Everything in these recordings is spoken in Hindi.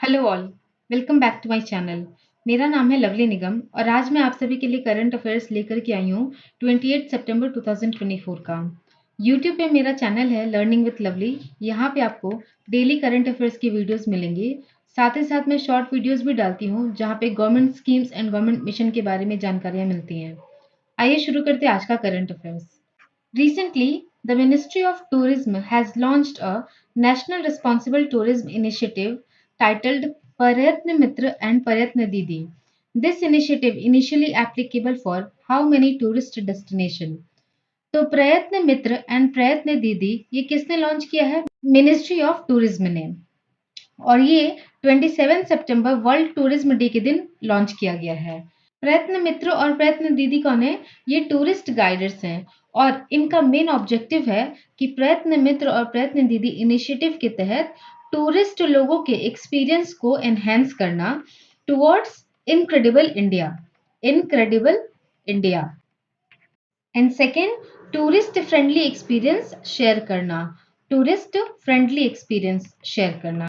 Hello all, welcome back to my channel. मेरा नाम है लवली निगम और आज मैं आप सभी के लिए करंट अफेयर्स लेकर के आई हूँ 28 सितंबर 2024 का। यूट्यूब पे मेरा चैनल है लर्निंग विथ लवली। यहाँ पे आपको डेली करंट अफेयर्स की वीडियोस मिलेंगी। साथ ही साथ मैं शॉर्ट वीडियोस भी डालती हूँ जहाँ पे government schemes and government mission के बारे में जानकारियाँ मिलती हैं। आइए शुरू करते हैं आज का current affairs. Recently, the Ministry of Tourism has launched a National Responsible Tourism Initiative titled Prayatna Mitra and Prayatna Didi. This initiative initially applicable for how many tourist destination? तो प्रयत्न मित्र एंड प्रयत्न दीदी ये किसने लॉन्च किया है? मिनिस्ट्री ऑफ टूरिज्म ने। और ये 27 सितंबर वर्ल्ड टूरिज्म डे के दिन लॉन्च किया गया है। प्रयत्न मित्र और प्रयत्न दीदी कौन है? ये टूरिस्ट गाइडर्स हैं और इनका मेन ऑब्जेक्टिव है कि प्रयत्न मित्र और प्रयत्न दीदी इनिशिएटिव के तहत टूरिस्ट लोगों के एक्सपीरियंस को एनहेंस करना towards incredible India. Incredible India. And second, tourist friendly experience share करना। टूरिस्ट फ्रेंडली एक्सपीरियंस शेयर करना।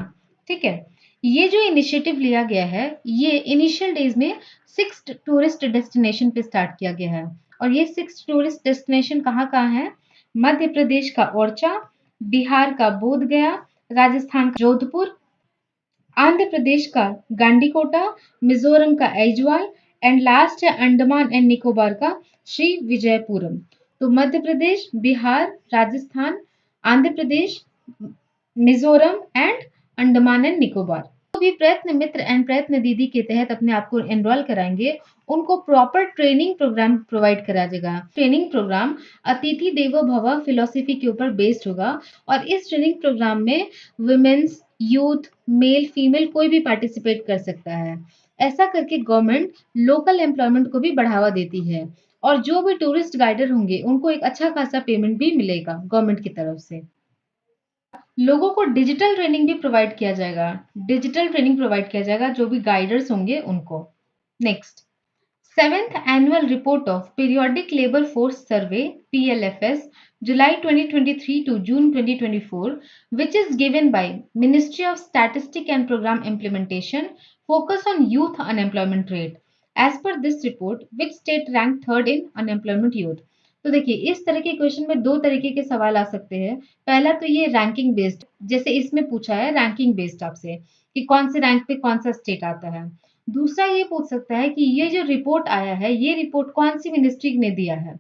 ठीक है, ये जो इनिशिएटिव लिया गया है ये इनिशियल डेज में 6 टूरिस्ट डेस्टिनेशन पे स्टार्ट किया गया है। और ये 6 टूरिस्ट डेस्टिनेशन कहाँ है? मध्य प्रदेश का ओरछा, बिहार का बोध गया, राजस्थान का जोधपुर, आंध्र प्रदेश का गांडीकोटा, मिजोरम का ऐजवाल एंड लास्ट है अंडमान एंड निकोबार का श्री विजयपुरम। तो मध्य प्रदेश, बिहार, राजस्थान, आंध्र प्रदेश, मिजोरम एंड अंडमान एंड निकोबार जो भी प्रयत्न मित्र एंड प्रयत्न दीदी के तहत अपने आप को एनरोल कराएंगे उनको प्रॉपर ट्रेनिंग प्रोग्राम प्रोवाइड करा जाएगा। ट्रेनिंग प्रोग्राम अतिथि देवो भव फिलोसफी के ऊपर बेस्ड होगा और इस ट्रेनिंग प्रोग्राम में वुमेन्स, यूथ, मेल, फीमेल कोई भी पार्टिसिपेट कर सकता है। ऐसा करके गवर्नमेंट लोकल एम्प्लॉयमेंट को भी बढ़ावा देती है और जो भी टूरिस्ट गाइडर होंगे उनको एक अच्छा खासा पेमेंट भी मिलेगा गवर्नमेंट की तरफ से। लोगों को डिजिटल ट्रेनिंग भी प्रोवाइड किया जाएगा। डिजिटल ट्रेनिंग प्रोवाइड किया जाएगा जो भी गाइडर्स होंगे उनको। Next, 7th annual report of periodic labour force survey PLFS July 2023 to June 2024 which is given by Ministry of Statistics and Program Implementation focus on youth unemployment rate. As per this report, which state ranked third in unemployment youth? तो देखिए इस तरह के क्वेश्चन में दो तरीके के सवाल आ सकते हैं। पहला तो ये रैंकिंग बेस्ड, जैसे इसमें पूछा है रैंकिंग बेस्ड आपसे कि कौन से रैंक पे कौन सा स्टेट आता है। दूसरा ये पूछ सकता है कि ये जो रिपोर्ट आया है ये रिपोर्ट कौन सी मिनिस्ट्री ने दिया है।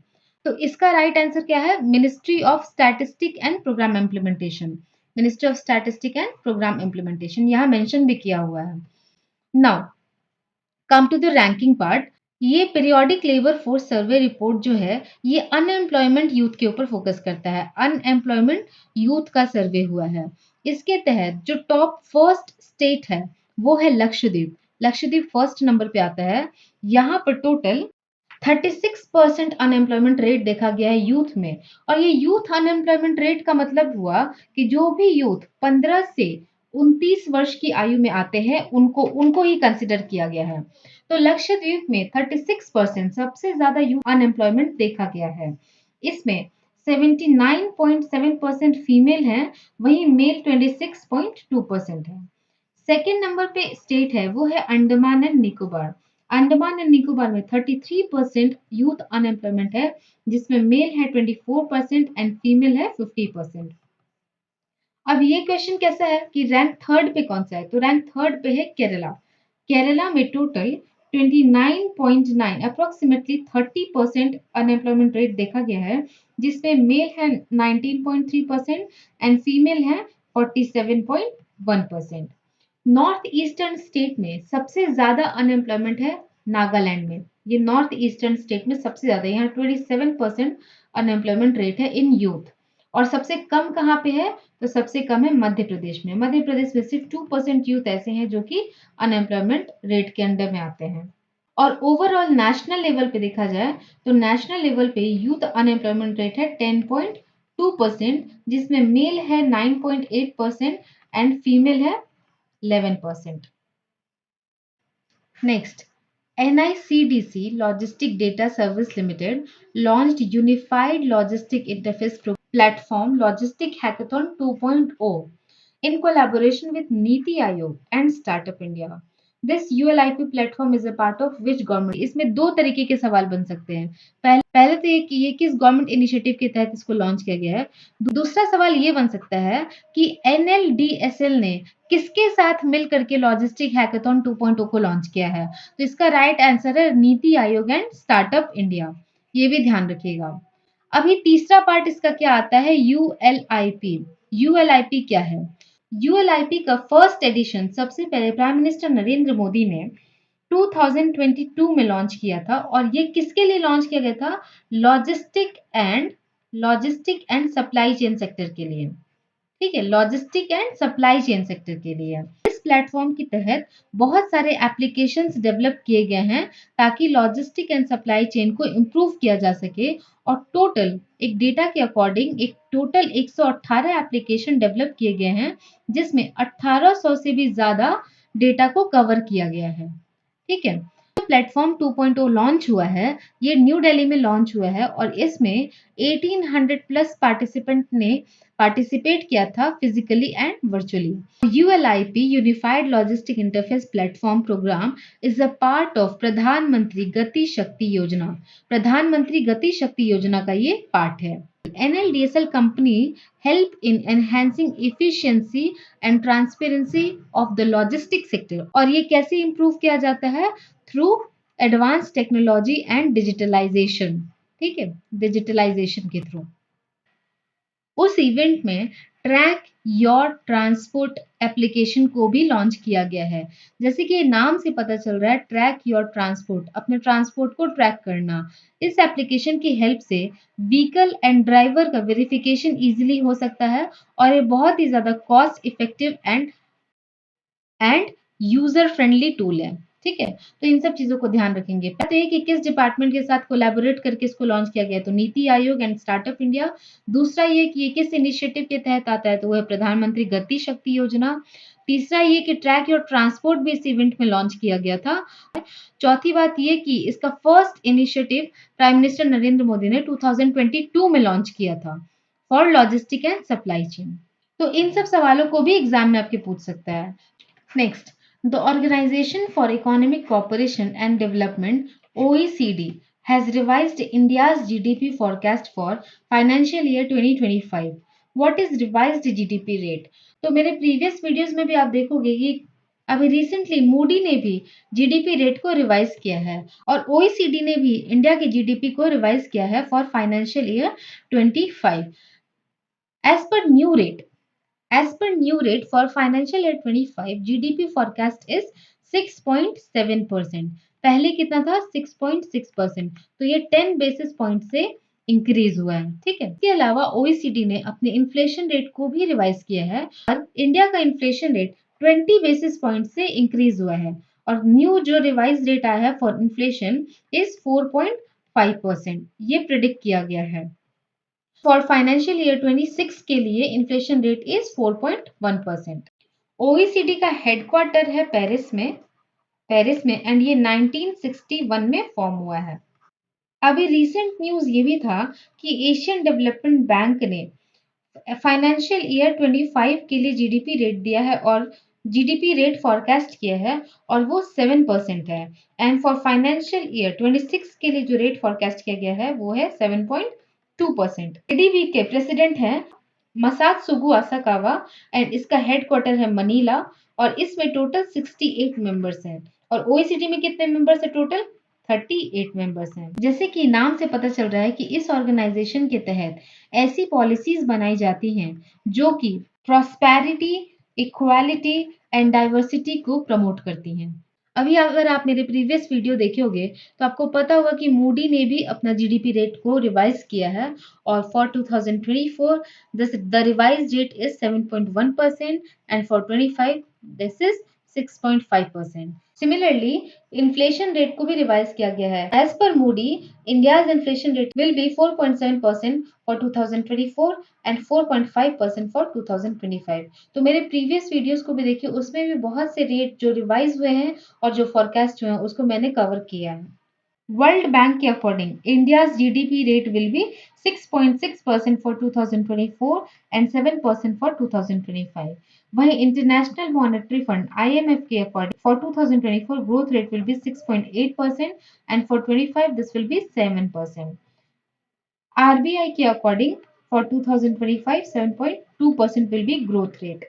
तो इसका राइट आंसर क्या है? Ministry of statistic and programme implementation. Ministry of statistic and programme implementation यहाँ मेंशन भी किया हुआ है। Now come to the ranking part. ये periodic labour force survey report जो है ये अनएम्प्लॉयमेंट यूथ के ऊपर फोकस करता है। अनएम्प्लॉयमेंट यूथ का सर्वे हुआ है। इसके तहत जो टॉप फर्स्ट स्टेट है वो है लक्षद्वीप। लक्षद्वीप फर्स्ट नंबर पे आता है। यहाँ पर टोटल 36% अनएम्प्लॉयमेंट रेट देखा गया है यूथ में। और ये यूथ अनएम्प्लॉयमेंट रेट का मतलब हुआ कि जो भी यूथ 15 से 29 वर्ष की आयु में आते हैं उनको उनको ही कंसिडर किया गया है। तो लक्षद्वीप में 36% सबसे ज्यादा यूथ अनएम्प्लॉयमेंट देखा गया है। इसमें 79.7% फीमेल हैं, वहीं मेल 26.2% है। सेकेंड नंबर पे स्टेट है वो है अंडमान एंड निकोबार। अंडमान एंड निकोबार में 33% यूथ अनएम्प्लॉयमेंट है, जिसमें मेल है 24% एंड फीमेल है 50%। अब ये क्वेश्चन कैसा है कि रैंक थर्ड पे कौन सा है? तो रैंक थर्ड पे है केरला। केरला में टोटल 29.9 अप्रोक्सीमेटली 30% अनएम्प्लॉयमेंट रेट देखा गया है, जिसमें मेल है 19.3% एंड फीमेल है 47.1%। नॉर्थ ईस्टर्न स्टेट में सबसे ज्यादा अनएम्प्लॉयमेंट है नागालैंड में। ये नॉर्थ ईस्टर्न स्टेट में सबसे ज्यादा, यहाँ 27% अनएम्प्लॉयमेंट रेट है इन यूथ। और सबसे कम कहाँ पे है? तो सबसे कम है मध्य प्रदेश में। मध्य प्रदेश में सिर्फ 2% यूथ ऐसे हैं जो कि अनएम्प्लॉयमेंट रेट के अंडर में आते हैं। और ओवरऑल नेशनल लेवल पे देखा जाए तो नेशनल लेवल पे यूथ अनएम्प्लॉयमेंट रेट है 10.2%, जिसमें मेल है 9.8% एंड फीमेल है 11%. Next, NICDC Logistic Data Service Limited launched Unified Logistic Interface Platform Logistic Hackathon 2.0. in collaboration with Niti Aayog and Startup India. This ULIP platform is a part of which government? इसमें दो तरीके के सवाल बन सकते हैं। पहले तो ये कि ये किस गवर्नमेंट इनिशिएटिव के तहत इसको लॉन्च किया गया है। दूसरा सवाल ये बन सकता है कि NLDSL ने किसके साथ मिल करके लॉजिस्टिक हैकाथन 2.0 को लॉन्च किया है। तो इसका राइट आंसर है NITI Aayog and startup India. ये भी ध्यान रखिएगा। अभी तीसरा पार्ट इसका क्या आता है, ULIP। ULIP क्या है? ULIP का फर्स्ट एडिशन सबसे पहले प्राइम मिनिस्टर नरेंद्र मोदी ने 2022 में लॉन्च किया था और ये किसके लिए लॉन्च किया गया था? Logistic and supply chain sector के लिए। ठीक है, logistic and supply chain sector के लिए। इस प्लेटफॉर्म के तहत बहुत सारे एप्लीकेशंस डेवलप किए गए हैं ताकि लॉजिस्टिक एंड सप्लाई चेन को इम्प्रूव किया जा सके और टोटल एक डेटा के अकॉर्डिंग एक टोटल 118 एप्लीकेशन डेवलप किए गए हैं जिसमें 1800 से भी ज्यादा डेटा को कवर किया गया है। ठीक है, प्लेटफॉर्म 2.0 लॉन्च हुआ है, ये न्यू दिल्ली में लॉन्च हुआ है और इसमें 1800 प्लस पार्टिसिपेंट ने पार्टिसिपेट किया था physically and virtually. ULIP unified logistic interface platform programme is a part of Pradhanmantri Gati शक्ति योजना। प्रधानमंत्री गति शक्ति योजना का ये पार्ट है। NLDSL company help in enhancing efficiency and transparency of the logistics sector। और ये कैसे improve किया जाता है? Through advanced technology and digitalization। ठीक है, डिजिटलाइजेशन के थ्रू। उस इवेंट में ट्रैक योर ट्रांसपोर्ट एप्लीकेशन को भी लॉन्च किया गया है। जैसे कि नाम से पता चल रहा है, ट्रैक योर ट्रांसपोर्ट, अपने ट्रांसपोर्ट को ट्रैक करना। इस एप्लीकेशन की हेल्प से व्हीकल एंड ड्राइवर का वेरिफिकेशन इजीली हो सकता है और ये बहुत ही ज्यादा cost effective and user friendly tool है। ठीक है, तो इन सब चीजों को ध्यान रखेंगे। पता है कि किस डिपार्टमेंट के साथ कोलैबोरेट करके इसको लॉन्च किया गया, तो NITI Aayog and startup India. दूसरा ये कि ये किस इनिशिएटिव के तहत आता है, तो वो है प्रधानमंत्री गति शक्ति योजना। तीसरा ये कि ट्रैक योर ट्रांसपोर्ट भी इस इवेंट में लॉन्च किया गया था। चौथी बात ये कि इसका first initiative prime minister Narendra Modi ने 2022 में लॉन्च किया था for logistic and supply chain. तो इन सब सवालों को भी एग्जाम में आपके पूछ सकता है। Next, the Organization for Economic Cooperation and Development (OECD) has revised India's GDP forecast for financial year 2025. What is revised GDP rate? तो मेरे प्रीवियस वीडियोस में भी आप देखोगे कि अभी रिसेंटली मूडी ने भी जीडीपी रेट को रिवाइज किया है और OECD ने भी इंडिया के जीडीपी को रिवाइज किया है for financial year 25। As per new rate for financial year 25, GDP forecast is 6.7%। पहले कितना था? 6.6%। तो ये 10 बेसिस पॉइंट से इंक्रीज हुआ है। ठीक है, इसके अलावा OECD ने अपने इन्फ्लेशन रेट को भी रिवाइज किया है और इंडिया का इन्फ्लेशन रेट 20 बेसिस पॉइंट से इंक्रीज हुआ है और न्यू जो रिवाइज रेट आया है फॉर इन्फ्लेशन इज 4.5%। ये प्रिडिक्ट किया गया है। फॉर फाइनेंशियल ईयर 26 के लिए इन्फ्लेशन रेट इज 4.1%। OECD का हेडक्वार्टर है पेरिस में एंड ये 1961 में फॉर्म हुआ है। अभी रिसेंट न्यूज ये भी था कि एशियन डेवलपमेंट बैंक ने फाइनेंशियल ईयर 25 के लिए जीडीपी रेट दिया है और जीडीपी रेट फॉरकास्ट किया है और वो 7% है एंड फॉर फाइनेंशियल ईयर 26 के लिए जो रेट फॉरकास्ट किया गया है वो है 7.2%। एडीबी के प्रेसिडेंट हैं मसात्सुगु असाकावा एंड इसका हेडक्वार्टर है मनीला और इसमें टोटल 68 मेंबर्स हैं और ओईसीडी में कितने मेंबर्स है? टोटल 38 मेंबर्स हैं। जैसे कि नाम से पता चल रहा है कि इस ऑर्गेनाइजेशन के तहत ऐसी पॉलिसीज बनाई जाती हैं जो कि प्रॉस्पेरिटी, इक्वालिटी एंड डाइवर्सिटी को प्रमोट करती हैं। अभी अगर आप मेरे प्रीवियस वीडियो देखे होंगे तो आपको पता होगा कि मूडी ने भी अपना जीडीपी रेट को रिवाइज किया है और for 2024 the revise rate is 7.1% and for 25 this is 6.5%। Similarly inflation rate को भी रिवाइज किया गया है। As per Moody, India's inflation rate will be 4.7% for 2024 and 4.5% for 2025। तो मेरे प्रीवियस वीडियोस को भी देखिए, उसमें भी बहुत से रेट जो रिवाइज हुए हैं और जो फॉरकास्ट हुए हैं उसको मैंने कवर किया है। वर्ल्ड बैंक के according India's GDP rate will B 6.6% for 2024 and 7% for 2025। वहीं इंटरनेशनल मॉनेटरी फंड IMF के according for 2024 growth rate will B 6.8% and for 25 this will be 7%. RBI के according for 2025 7.2% will be growth rate.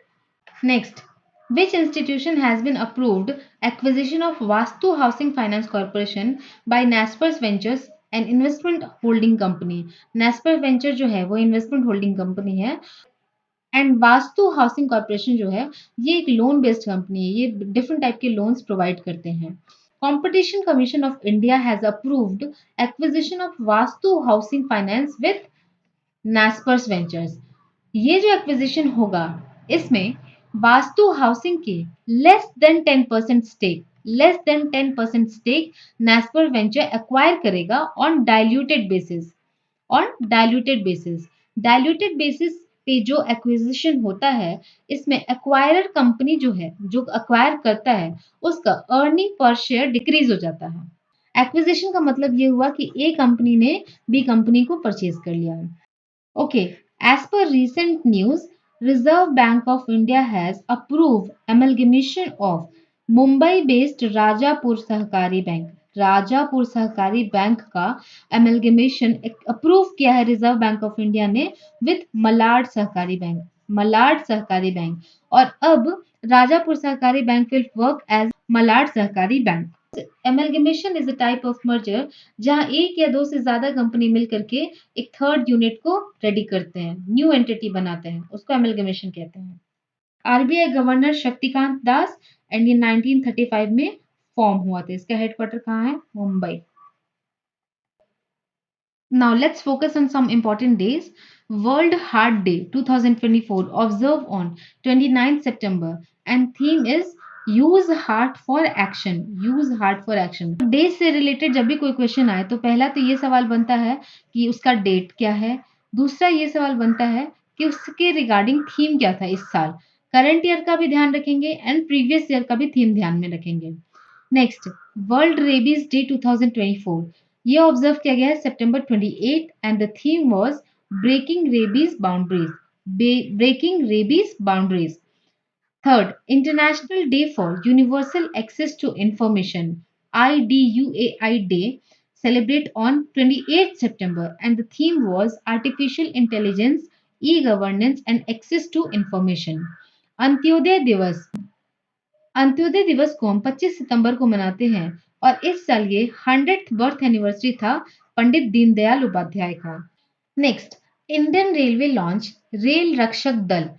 Next, which institution has been approved acquisition of Vastu Housing Finance Corporation by Naspers Ventures an investment holding company. Naspers Venture जो है वो investment holding company है एंड वास्तु हाउसिंग कॉर्पोरेशन जो है ये एक लोन बेस्ड कंपनी है, ये डिफरेंट टाइप के लोन्स प्रोवाइड करते हैं. Competition Commission of India has approved acquisition of Vastu Housing Finance with Naspers Ventures. ये जो एक्विजिशन होगा इसमें वास्तु हाउसिंग के लेस देन 10% नेस्पर वेंचर एक्वायर करेगा ऑन डाइल्यूटेड बेसिस पे जो एक्विजिशन होता है इसमें एक्वायरर कंपनी जो है जो एक्वायर करता है उसका अर्निंग पर शेयर डिक्रीज हो जाता है. एक्विजिशन का मतलब ये हुआ कि ए कंपनी ने बी कंपनी को परचेज कर लिया. Okay, as per recent news, Reserve Bank of India has approved amalgamation of Mumbai-based Rajapur Sahakari bank. Rajapur Sahakari bank का amalgamation अप्रूव किया है रिजर्व बैंक ऑफ इंडिया ने विथ मलाड सहकारी बैंक. और अब Rajapur Sahakari Bank will work as Malad Sahakari Bank. Amalgamation is a type of merger जहां एक या दो से ज्यादा कंपनी मिल करके एक थर्ड यूनिट को रेडी करते हैं, न्यू एंटिटी बनाते हैं, उसको एमलगमेशन कहते हैं. RBI governor Shaktikanta Das and ये 1935 में फॉर्म हुआ था. इसका हेडक्वार्टर कहाँ है? Mumbai. Now let's focus on some important days. World Heart Day 2024 observed on 29th September and theme is use heart for action. Day से रिलेटेड जब भी कोई क्वेश्चन आए तो पहला तो ये सवाल बनता है कि उसका डेट क्या है. दूसरा ये सवाल बनता है कि उसके रिगार्डिंग थीम क्या था इस साल. करंट ईयर का भी ध्यान रखेंगे एंड प्रीवियस ईयर का भी थीम ध्यान में रखेंगे. नेक्स्ट, वर्ल्ड रेबीज डे 2024 ये ऑब्जर्व किया गया है September 28 and the theme was breaking rabies boundaries. Third, International Day for Universal Access to Information IDUAI Day celebrate on 28th September and the theme was Artificial Intelligence, E-Governance and Access to Information. Antyodaya दिवस को हम 25 सितंबर को मनाते हैं और इस साल ये 100th बर्थ एनिवर्सरी था पंडित दीनदयाल उपाध्याय का. Next, Indian railway launch rail रक्षक दल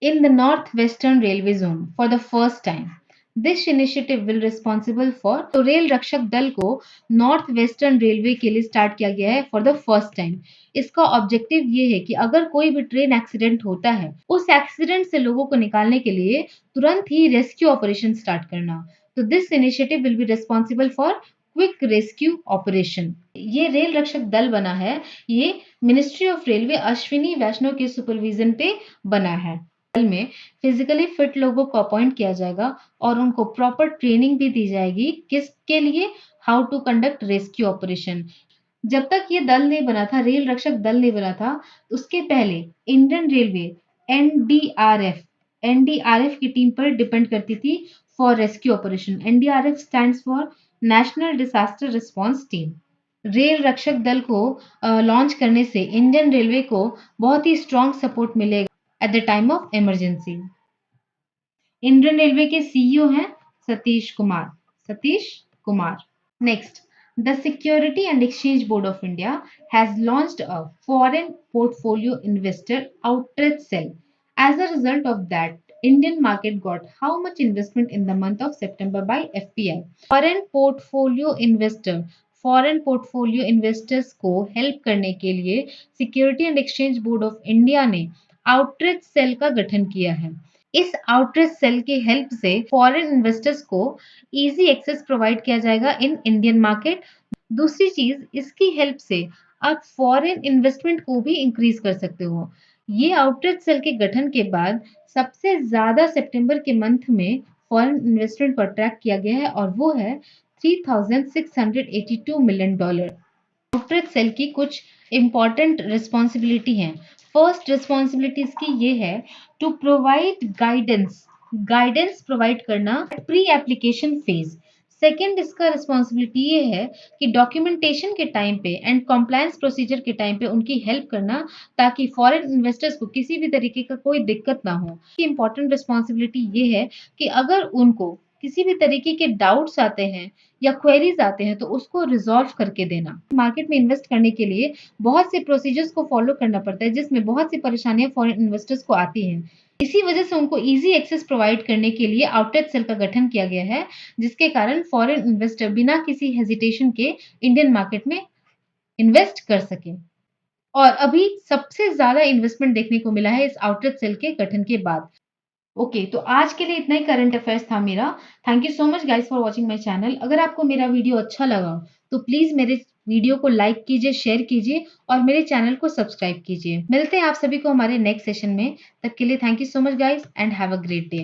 in the Northwestern Railway Zone for the first time. This initiative will responsible for तो रेल रक्षक दल को नॉर्थ वेस्टर्न रेलवे के लिए स्टार्ट किया गया है फॉर द फर्स्ट टाइम. इसका ऑब्जेक्टिव ये है कि अगर कोई भी ट्रेन एक्सीडेंट होता है उस एक्सीडेंट से लोगों को निकालने के लिए तुरंत ही रेस्क्यू ऑपरेशन स्टार्ट करना. तो this initiative will be responsible for quick rescue operation. ये रेल रक्षक दल बना है, ये मिनिस्ट्री ऑफ रेलवे अश्विनी वैष्णव के सुपरविजन पे बना है. दल में फिजिकली फिट लोगों को अपॉइंट किया जाएगा और उनको प्रॉपर ट्रेनिंग भी दी जाएगी किसके लिए, how to conduct rescue operation. जब तक ये दल नहीं बना था, रेल रक्षक दल नहीं बना था, उसके पहले इंडियन रेलवे एनडीआरएफ की टीम पर डिपेंड करती थी for rescue operation. NDRF stands for national disaster response team. Rail रक्षक दल को लॉन्च करने से इंडियन रेलवे को बहुत ही स्ट्रॉन्ग सपोर्ट मिलेगा at the time of emergency. Indian Railway के सीईओ हैं Satish Kumar. Next, the Security and Exchange Board of India has launched a foreign portfolio investor outreach cell. As a result of that, Indian market got how much investment in the month of September by FPI? Foreign portfolio investors को हेल्प करने के लिए security and Exchange Board of India ने आउटरीच सेल का गठन किया है. इस आउटरीच सेल के हेल्प से फॉरेन इन्वेस्टर्स को इजी एक्सेस प्रोवाइड किया जाएगा इन इंडियन मार्केट. दूसरी चीज, इसकी हेल्प से आप फॉरेन इन्वेस्टमेंट को भी इंक्रीज कर सकते हो. ये आउटरीच सेल के गठन के बाद सबसे ज्यादा सितंबर के मंथ में फॉरेन इन्वेस्टमेंट को अट्रैक्ट किया गया है और वो है $3,682 मिलियन. आउटरीच सेल की कुछ इंपॉर्टेंट रिस्पॉन्सिबिलिटी हैं. फर्स्ट रिस्पॉन्सिबिलिटी इसकी ये है टू प्रोवाइड गाइडेंस प्रोवाइड करना प्री एप्लीकेशन फेज। सेकेंड इसका रिस्पॉन्सिबिलिटी ये है कि डॉक्यूमेंटेशन के टाइम पे एंड कॉम्प्लायंस प्रोसीजर के टाइम पे उनकी हेल्प करना, ताकि फॉरेन इन्वेस्टर्स को किसी भी तरीके का कोई दिक्कत ना हो। इंपॉर्टेंट रिस्पॉन्सिबिलिटी ये है कि अगर उनको किसी भी तरीके के डाउट्स आते हैं या क्वेरीज आते हैं तो उसको रिजॉल्व करके देना। मार्केट में इन्वेस्ट करने के लिए बहुत से प्रोसीजर्स को फॉलो करना पड़ता है, जिसमें बहुत सी परेशानियां फॉरेन इन्वेस्टर्स को आती हैं। इसी वजह से उनको इजी एक्सेस प्रोवाइड करने के लिए आउटलेट सेल का गठन किया गया है, जिसके कारण फॉरेन इन्वेस्टर बिना किसी हेजिटेशन के इंडियन मार्केट में इन्वेस्ट कर सके। और अभी सबसे ज्यादा इन्वेस्टमेंट देखने को मिला है इस आउटलेट सेल के गठन के बाद। ओके, तो आज के लिए इतना ही करंट अफेयर्स था मेरा। Thank you so much guys for watching my channel. अगर आपको मेरा वीडियो अच्छा लगा तो प्लीज मेरे वीडियो को लाइक कीजिए, शेयर कीजिए और मेरे चैनल को सब्सक्राइब कीजिए। मिलते हैं आप सभी को हमारे नेक्स्ट सेशन में। तब के लिए thank you so much guys and have a great day.